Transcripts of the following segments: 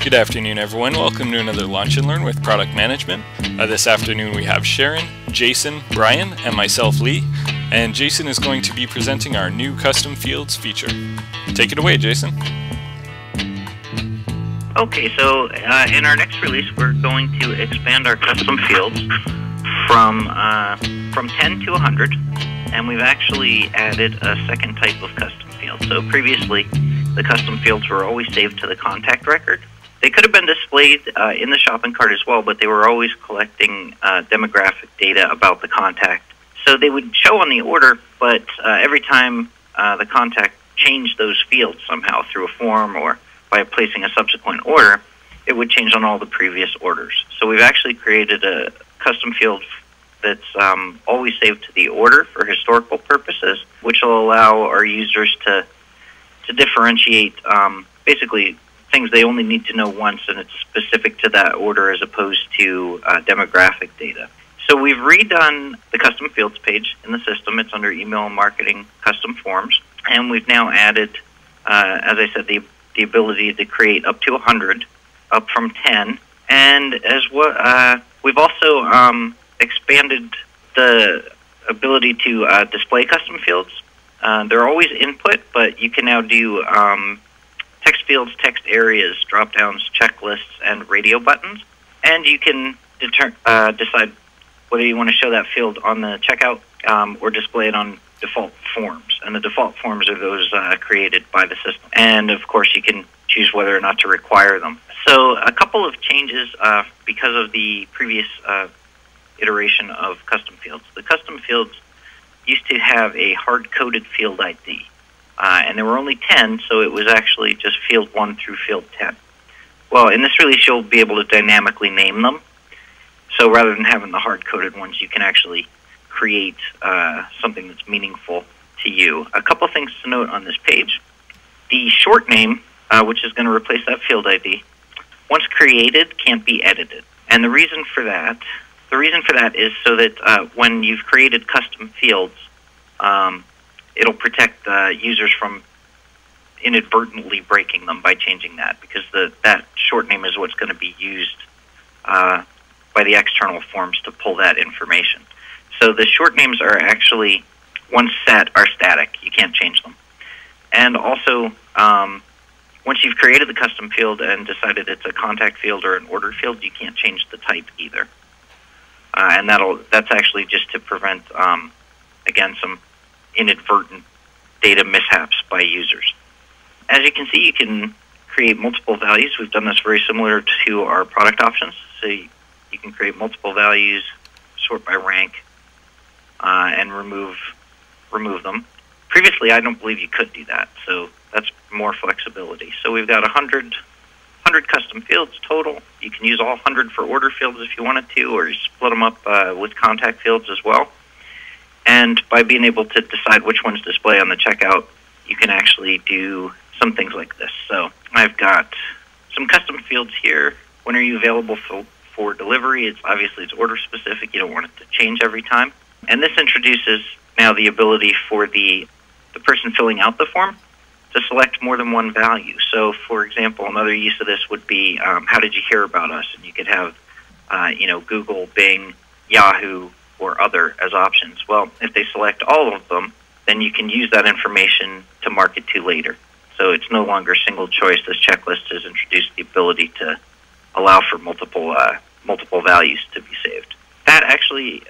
Good afternoon, everyone. Welcome to another Launch and Learn with Product Management. This afternoon we have Sharon, Jason, Brian, and myself, Lee. And Jason is going to be presenting our new custom fields feature. Take it away, Jason. Okay, so in our next release, we're going to expand our custom fields from 10 to 100, and we've actually added a second type of custom field. So previously, the custom fields were always saved to the contact record. They could have been displayed in the shopping cart as well, but they were always collecting demographic data about the contact. So they would show on the order, but every time the contact changed those fields somehow through a form or by placing a subsequent order, it would change on all the previous orders. So we've actually created a custom field that's always saved to the order for historical purposes, which will allow our users to differentiate basically things they only need to know once, and it's specific to that order as opposed to demographic data. So we've redone the custom fields page in the system. It's under email and marketing custom forms, and we've now added, as I said, the ability to create up to 100, up from 10, and as well, we've also expanded the ability to display custom fields. They're always input, but you can now do text fields, text areas, drop-downs, checklists, and radio buttons. And you can decide whether you want to show that field on the checkout or display it on default forms. And the default forms are those created by the system. And, of course, you can choose whether or not to require them. So a couple of changes because of the previous iteration of custom fields. The custom fields used to have a hard-coded field ID. And there were only 10, so it was actually just field 1 through field 10. Well, in this release, you'll be able to dynamically name them. So rather than having the hard-coded ones, you can actually create something that's meaningful to you. A couple things to note on this page. The short name, which is going to replace that field ID, once created, can't be edited. And the reason for that is so that when you've created custom fields, it'll protect users from inadvertently breaking them by changing that, because that short name is what's going to be used by the external forms to pull that information. So the short names are actually, once set, are static. You can't change them. And also, once you've created the custom field and decided it's a contact field or an order field, you can't change the type either. And that's actually just to prevent, again, some inadvertent data mishaps by users. As you can see, you can create multiple values. We've done this very similar to our product options. So you can create multiple values, sort by rank, and remove them. Previously, I don't believe you could do that, so that's more flexibility. So we've got 100 custom fields total. You can use all 100 for order fields if you wanted to, or you split them up with contact fields as well. And by being able to decide which ones display on the checkout, you can actually do some things like this. So I've got some custom fields here. When are you available for delivery? It's order specific. You don't want it to change every time. And this introduces now the ability for the person filling out the form to select more than one value. So, for example, another use of this would be, how did you hear about us? And you could have, Google, Bing, Yahoo, or other as options. Well, if they select all of them, then you can use that information to market to later. So it's no longer single choice. This checklist has introduced the ability to allow for multiple values to be saved. That actually,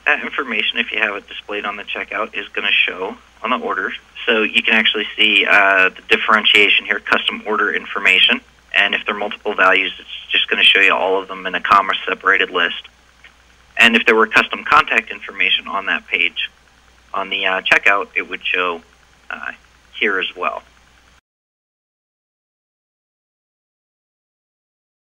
that information, if you have it displayed on the checkout, is going to show on the orders. So you can actually see the differentiation here, custom order information. And if there are multiple values, it's just going to show you all of them in a comma-separated list. And if there were custom contact information on that page, on the checkout, it would show here as well.